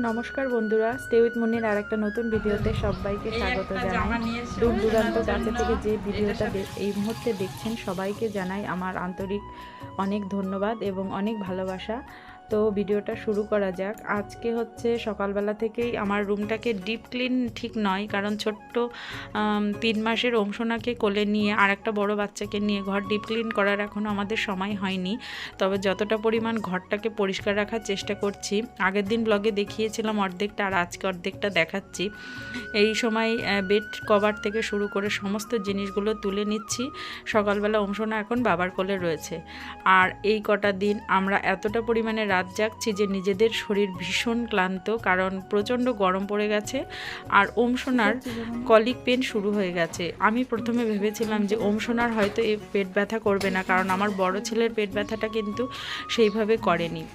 নমস্কার বন্ধুরা, stay with মুন্নির আর একটা নতুন ভিডিওতে সবাইকে স্বাগত জানাই। দূর দূরান্ত কাছে থেকে যে ভিডিওটা এই মুহূর্তে দেখছেন সবাইকে জানাই আমার আন্তরিক অনেক ধন্যবাদ এবং অনেক ভালোবাসা। তো ভিডিওটা শুরু করা যাক। আজকে হচ্ছে সকালবেলা থেকেই আমার রুমটাকে ডিপ ক্লিন ঠিক নয়, কারণ ছোট্ট 3 মাসের অংশনাকে কোলে নিয়ে আর একটা বড় বাচ্চাকে নিয়ে ঘর ডিপ ক্লিন করার এখনও আমাদের সময় হয়নি। তবে যতটা পরিমাণ ঘরটাকে পরিষ্কার রাখার চেষ্টা করছি। আগের দিন ব্লগে দেখিয়েছিলাম অর্ধেকটা, আর আজকে অর্ধেকটা দেখাচ্ছি। এই সময় বেড কভার থেকে শুরু করে সমস্ত জিনিসগুলো তুলে নিচ্ছি। সকালবেলা অংশনা এখন বাবার কোলে রয়েছে। আর এই কটা দিন আমরা এতটা পরিমাণে রাত জাগছি যে নিজেদের শরীর ভীষণ ক্লান্ত, কারণ প্রচণ্ড গরম পড়ে গেছে। আর অংশনার কলিক পেন শুরু হয়ে গেছে। আমি প্রথমে ভেবেছিলাম যে অংশনার হয়তো এই পেট ব্যথা করবে না, কারণ আমার বড় ছেলের পেট ব্যথাটা কিন্তু সেইভাবে করেনি।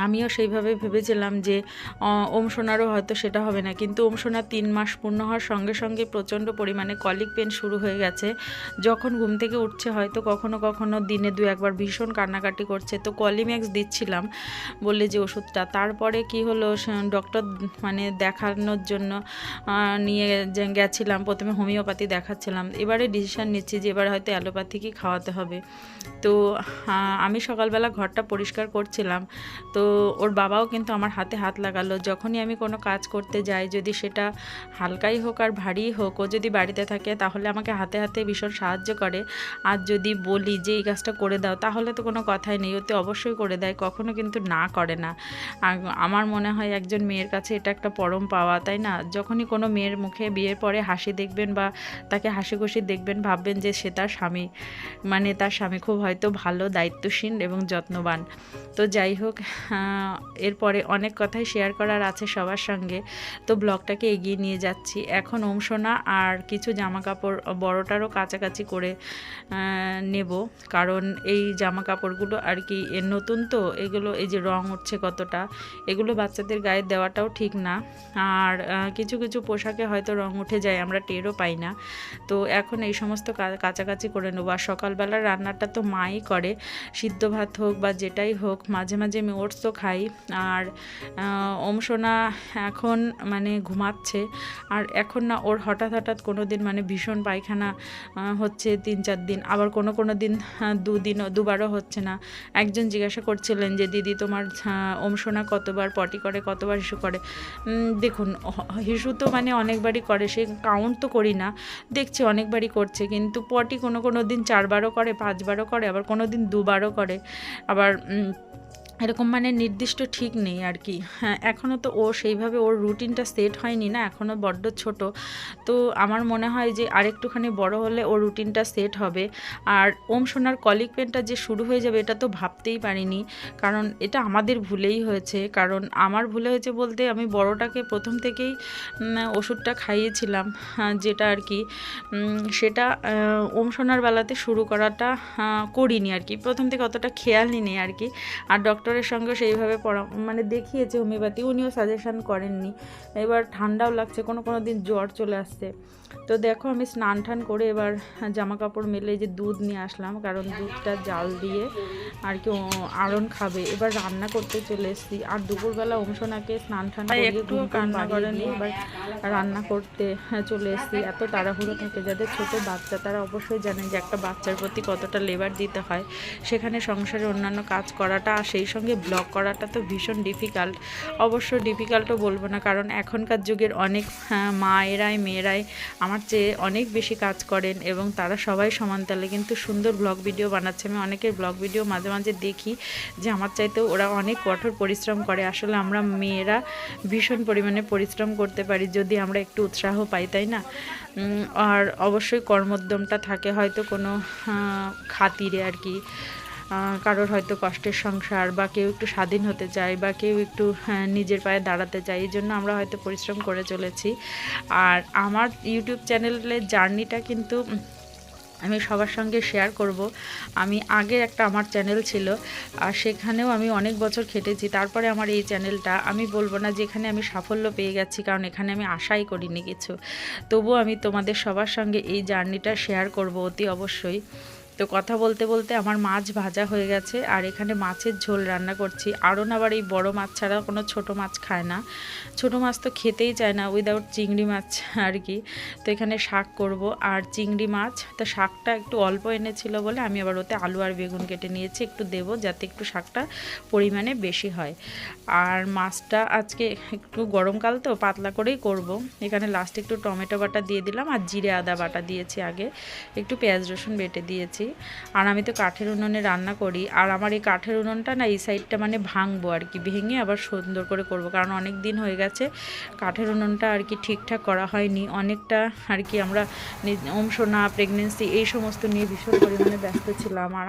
আমিও সেইভাবে ভেবেছিলাম যে অংশনারও হয়তো সেটা হবে না, কিন্তু অংশনার 3 মাস পূর্ণ হওয়ার সঙ্গে সঙ্গে প্রচণ্ড পরিমাণে কলিক পেন শুরু হয়ে গেছে। যখন ঘুম থেকে উঠছে হয়তো কখনো কখনো দিনে 2-1 বার ভীষণ কান্নাকাটি করছে। তো কলিম্যাক্স দিচ্ছিলাম বলে যে ওষুধটা, তারপরে কি হলো, ডক্টর মানে দেখানোর জন্য নিয়ে গেছিলাম। প্রথমে হোমিওপ্যাথি দেখাচ্ছিলাম, এবারে ডিসিশান নিচ্ছি যে এবার হয়তো অ্যালোপ্যাথিকই খাওয়াতে হবে। তো আমি সকালবেলা ঘরটা পরিষ্কার করছিলাম, তো ওর বাবাও কিন্তু আমার হাতে হাত লাগালো। যখনই আমি কোনো কাজ করতে যাই, যদি সেটা হালকাই হোক আর ভারী হোক, ও যদি বাড়িতে থাকে তাহলে আমাকে হাতে হাতে ভীষণ সাহায্য করে। আর যদি বলি যে এই কাজটা করে দাও, তাহলে তো কোনো কথাই নেই, ওতে অবশ্যই করে দেয়, কখনো কিন্তু না করে না। আমার মনে হয় একজন মেয়ের কাছে এটা একটা পরম পাওয়া, তাই না? যখনই কোনো মেয়ের মুখে বিয়ের পরে হাসি দেখবেন বা তাকে হাসি খুশি দেখবেন, ভাববেন যে সে তার স্বামী, মানে তার স্বামী খুব হয়তো ভালো, দায়িত্বশীল এবং যত্নবান। তো যাই হোক, এরপরে অনেক কথাই শেয়ার করার আছে সবার সঙ্গে। তো ব্লগটাকে এগিয়ে নিয়ে যাচ্ছি। এখন অংশনা আর কিছু জামা কাপড় বড়টারও কাছাকাছি করে নেব, কারণ এই জামা কাপড়গুলো আর কি নতুন, তো এগুলো এই যে রং উঠছে কতটা, এগুলো বাচ্চাদের গায়ে দেওয়াটাও ঠিক না। আর কিছু কিছু পোশাকে হয়তো রং উঠে যায়, আমরা টেরও পাই না। তো এখন এই সমস্ত কাছাকাছি করে নেবো। আর সকালবেলার রান্নাটা তো মাই করে, সিদ্ধ ভাত হোক বা যেটাই হোক, মাঝে মাঝে আমি ওটসও খাই। আর অংশনা এখন মানে ঘুমাচ্ছে, আর এখন না ওর হঠাৎ হঠাৎ কোনো দিন মানে ভীষণ পায়খানা হচ্ছে 3-4 দিন, আবার কোনো দিন 2 দিনও 2বারও হচ্ছে না। একজন জিজ্ঞাসা করছিলেন যে দিদি তোমার অংশনা কতবার পটি করে, কতবার হিসু করে। দেখুন, হিসু তো মানে অনেকবারই করে, সে কাউন্ট তো করি না, দেখছি অনেকবারই করছে, কিন্তু পটি কোনো দিন 4বারও করে, 5বারও করে, আবার কোনো দিন 2বারও করে, আবার এরকম মানে নির্দিষ্ট ঠিক নেই আর কি। হ্যাঁ, এখনও তো ও সেইভাবে ওর রুটিনটা সেট হয়নি না, এখনও বড্ড ছোট। তো আমার মনে হয় যে আরেকটুখানি বড় হলে ওর রুটিনটা সেট হবে। আর সোনার কলিক পেনটা যে শুরু হয়ে যাবে এটা তো ভাবতেই পারিনি, কারণ এটা আমাদের ভুলেই হয়েছে। কারণ আমার ভুলে হয়েছে বলতে, আমি বড়টাকে প্রথম থেকেই ওষুধটা খাইয়েছিলাম, যেটা আর কি সেটা সোনার বেলাতে শুরু করাটা করিনি আর কি, প্রথম থেকে অতটা খেয়ালই নেই আর কি। আর ডক্টরের সঙ্গে সেইভাবে মানে দেখিয়েছে হোমিওপ্যাথি, উনিও সাজেশান করেননি। এবার ঠান্ডাও লাগছে, কোনো দিন জ্বর চলে আসছে। তো দেখো, আমি স্নান টান করে এবার জামা কাপড় মেলে যে দুধ নিয়ে আসলাম, কারণ দুধটা জাল দিয়ে আর কি আড়ন খাবে। এবার রান্না করতে চলে এসেছি। আর দুপুরবেলা অংশনাকে স্নান টান করে একটু কান্না করেনি, এবার রান্না করতে চলে এসেছি। এত তাড়াহুড়ো থাকে, যাদের ছোট বাচ্চা তারা অবশ্যই জানেন যে একটা বাচ্চার প্রতি কতটা লেবার দিতে হয়। সেখানে সংসারের অন্যান্য কাজ করাটা আর সেই সঙ্গে ব্লগ করাটা তো ভীষণ ডিফিকাল্ট। অবশ্য ডিফিকাল্টও বলবো না, কারণ এখনকার যুগের অনেক মেয়েরাই আমার চেয়ে অনেক বেশি কাজ করেন, এবং তারা সবাই সমান তালে কিন্তু সুন্দর ব্লগ ভিডিও বানাচ্ছে। আমি অনেকের ব্লগ ভিডিও মাঝে মাঝে দেখি যে আমার চাইতেও ওরা অনেক কঠোর পরিশ্রম করে। আসলে আমরা মেয়েরা ভীষণ পরিমাণে পরিশ্রম করতে পারি যদি আমরা একটু উৎসাহ পাই, তাই না? আর অবশ্যই কর্মোদ্যমটা থাকে হয়তো কোনো খাতিরে আর কি, কারোর হয়তো কষ্টের সংসার, বা কেউ একটু স্বাধীন হতে চায়, বা কেউ একটু নিজের পায়ে দাঁড়াতে চায়, এই জন্য আমরা হয়তো পরিশ্রম করে চলেছি। আর আমার ইউটিউব চ্যানেলের জার্নিটা কিন্তু আমি সবার সঙ্গে শেয়ার করব। আমি আগে একটা আমার চ্যানেল ছিল, আর সেখানেও আমি অনেক বছর খেটেছি। তারপরে আমার এই চ্যানেলটা, আমি বলবো না যেখানে আমি সাফল্য পেয়ে গেছি, কারণ এখানে আমি আশাই করিনি কিছু, তবুও আমি তোমাদের সবার সঙ্গে এই জার্নিটা শেয়ার করব অতি অবশ্যই। তো কথা বলতে বলতে আমার মাছ ভাজা হয়ে গেছে, আর এখানে মাছের ঝোল রান্না করছি। আরও আবার এই বড় মাছ ছাড়া কোনো ছোট মাছ খায় না, ছোট মাছ তো খেতেই চায় না উইদাউট চিংড়ি মাছ আর কি। তো এখানে শাক করব আর চিংড়ি মাছ, তো শাকটা একটু অল্প এনেছিল বলে আমি আবার ওতে আলু আর বেগুন কেটে নিয়েছি, একটু দেবো যাতে একটু শাকটা পরিমাণে বেশি হয়। আর মাছটা আজকে একটু গরমকাল তো পাতলা করেই করব। এখানে লাস্টে একটু টমেটো বাটা দিয়ে দিলাম আর জিরে আদা বাটা দিয়েছি, আগে একটু পেঁয়াজ রসুন বেটে দিয়েছি। আর আমি তো কাঠের উনুনে রান্না করি, আর আমার এই কাঠের উনুনটা না এই সাইডটা মানে ভাঙবো আর কি, ভেঙে আবার সুন্দর করে করব, কারণ অনেক দিন হয়ে গেছে কাঠের উনুনটা আর কি ঠিকঠাক করা হয়নি। অনেকটা আর কি আমরা অংশনা প্রেগনেন্সি এই সমস্ত নিয়ে ভীষণ পরিমাণে ব্যস্ত ছিলাম। আর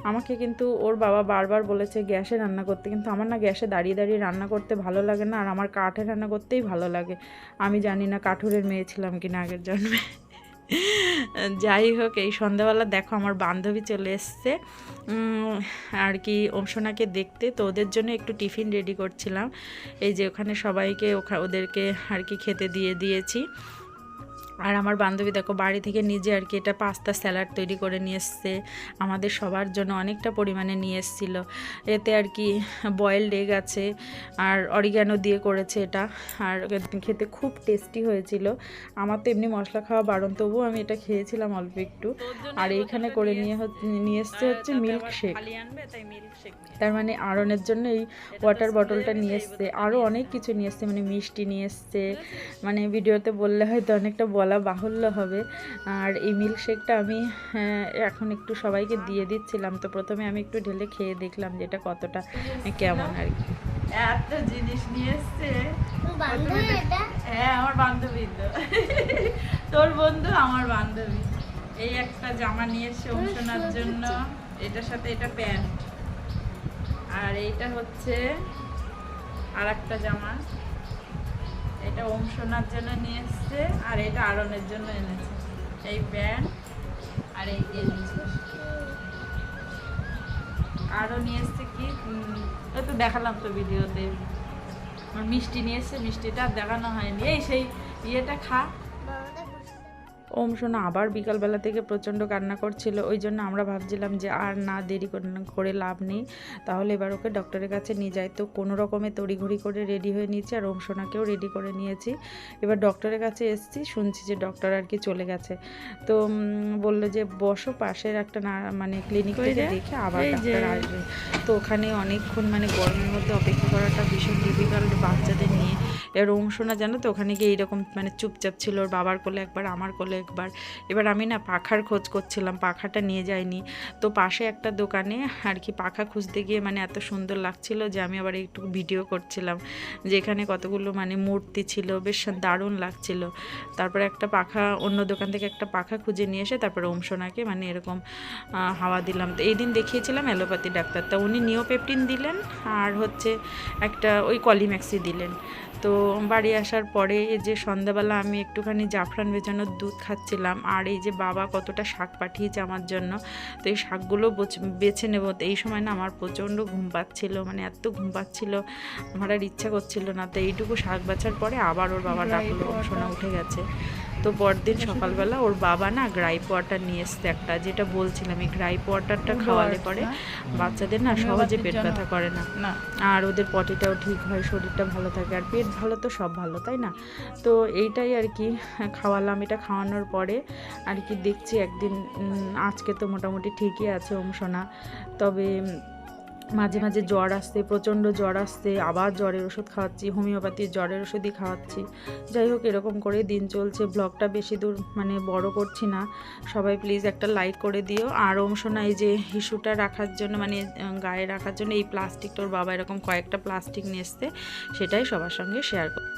আমাকে কিন্তু ওর বাবা বারবার বলেছে গ্যাসে রান্না করতে, কিন্তু আমার না গ্যাসে দাঁড়িয়ে দাঁড়িয়ে রান্না করতে ভালো লাগে না, আর আমার কাঠে রান্না করতেই ভালো লাগে। আমি জানি না কাঠুরের মেয়ে ছিলাম কিনা আগের জন্মে। যাই হোক, এই সন্ধ্যাবেলা দেখো আমার বান্ধবী চলে এসছে আর কি অংশনাকে দেখতে, তো ওদের জন্য একটু টিফিন রেডি করছিলাম। এই যে ওখানে সবাইকে ওদেরকে আর কি খেতে দিয়েছি। আর আমার বান্ধবী দেখো বাড়ি থেকে নিজে আর কি এটা পাস্তা স্যালাড তৈরি করে নিয়ে এসছে, আমাদের সবার জন্য অনেকটা পরিমাণে নিয়ে এসেছিল। এতে আর কি বয়েলড এগ আছে আর অরিগ্যানো দিয়ে করেছে এটা, আর খেতে খুব টেস্টি হয়েছিল। আমার তো এমনি মশলা খাওয়া বারণ, তবুও আমি এটা খেয়েছিলাম অল্প একটু। আর এইখানে করে নিয়ে এসছে হচ্ছে মিল্ক শেক, তার মানে আরনের জন্য এই ওয়াটার বটলটা নিয়ে এসছে। আরও অনেক কিছু নিয়ে এসছে, মানে মিষ্টি নিয়ে এসছে, মানে ভিডিওতে বললে হয়তো অনেকটা বলা বাহুল্য হবে। আর এই মিল্কশেকটা আমি এখন একটু সবাইকে দিয়ে দিচ্ছিলাম, তো প্রথমে আমি একটু ঢেলে খেয়ে দেখলাম যে এটা কতটা কেমন আর কি। এত জিনিস নিয়ে এসছে, হ্যাঁ আমার বান্ধবী তো, তোর বন্ধু আমার বান্ধবী। এই একটা জামা নিয়ে এসছে অংশনার জন্য, এটার সাথে এটা প্যান্ট, আর এইটা হচ্ছে আর একটা জামা, এটা অংশনার জন্য নিয়ে এসছে, আর এটা আরনের জন্য এনেছে। এই প্যান্ট আর এই এনেছে, আরও নিয়ে এসছে কি ওই তো দেখালাম তো ভিডিওতে। আমার মিষ্টি নিয়ে এসছে, মিষ্টিটা আর দেখানো হয়নি। এই সেই ইয়েটা খা। অংশনা আবার বিকালবেলা থেকে প্রচণ্ড কান্না করছিল, ওই জন্য আমরা ভাবছিলাম যে আর না দেরি করে লাভ নেই, তাহলে এবার ওকে ডক্টরের কাছে নিয়ে যাই। তো কোনো রকমে তড়িঘড়ি করে রেডি হয়ে নিয়েছি, আর অংশনাকেও রেডি করে নিয়েছি। এবার ডক্টরের কাছে এসেছি, শুনছি যে ডক্টর আর কি চলে গেছে। তো বললো যে বসো পাশের একটা মানে ক্লিনিক থেকে দেখে আবার ডাক্তার আসবে। তো ওখানে অনেকক্ষণ মানে গরমের মধ্যে অপেক্ষা করাটা ভীষণ ডিফিকাল্ট বাচ্চাদের নিয়ে। এবার অংশনা জানো তো ওখানে গিয়ে এইরকম মানে চুপচাপ ছিল, ওর বাবার কোলে একবার আমার কোলে একবার। এবার আমি না পাখার খোঁজ করছিলাম, পাখাটা নিয়ে যাইনি। তো পাশে একটা দোকানে আর কি পাখা খুঁজতে গিয়ে মানে এত সুন্দর লাগছিল যে আমি আবার একটু ভিডিও করছিলাম, যেখানে কতগুলো মানে মূর্তি ছিল, বেশ দারুণ লাগছিল। তারপরে একটা পাখা অন্য দোকান থেকে একটা পাখা খুঁজে নিয়ে এসে তারপরে অংশনাকে মানে এরকম হাওয়া দিলাম। তো এই দিন দেখিয়েছিলাম অ্যালোপ্যাথি ডাক্তার, তা উনি নিওপেপটিন দিলেন আর হচ্ছে একটা ওই কলিম্যাক্সি দিলেন। তো বাড়ি আসার পরে এই যে সন্ধ্যাবেলা আমি একটুখানি জাফরান ভেজানোর দুধ খাচ্ছিলাম, আর এই যে বাবা কতটা শাক পাঠিয়েছে আমার জন্য, তো এই শাকগুলো বেছে নেব। তো এই সময় না আমার প্রচণ্ড ঘুম পাচ্ছিল, মানে এত ঘুম পাচ্ছিল আমার আর ইচ্ছা করছিল না। তো এইটুকু শাক বাছার পরে আবার ওর বাবা ডাকলো, সোনা উঠে গেছে। তো পরদিন সকালবেলা ওর বাবা না গ্রাইপ ওয়াটার নিয়ে এসছে একটা, যেটা বলছিলাম এই গ্রাইপ ওয়াটারটা খাওয়ালে পরে বাচ্চাদের না সহজে পেট ব্যথা করে না, আর ওদের পটিটাও ঠিক হয়, শরীরটা ভালো থাকে, আর পেট ভালো তো সব ভালো, তাই না? তো এইটাই আর কি খাওয়ালাম। এটা খাওয়ানোর পরে আর কি দেখছি একদিন আজকে তো মোটামুটি ঠিকই আছে অংশনা, তবে মাঝে মাঝে জ্বর আসছে, প্রচণ্ড জ্বর আসছে, আবার জ্বরের ওষুধ খাওয়াচ্ছি, হোমিওপ্যাথির জ্বরের ওষুধই খাওয়াচ্ছি। যাই হোক এরকম করে দিন চলছে। ব্লগটা বেশি দূর মানে বড় করছি না, সবাই প্লিজ একটা লাইক করে দিও। আর অংশনা এই যে হিসুটা রাখার জন্য মানে গায়ে রাখার জন্য এই প্লাস্টিকটার বাবা এরকম কয়েকটা প্লাস্টিক নিয়ে এসছে, সেটাই সবার সঙ্গে শেয়ার করি।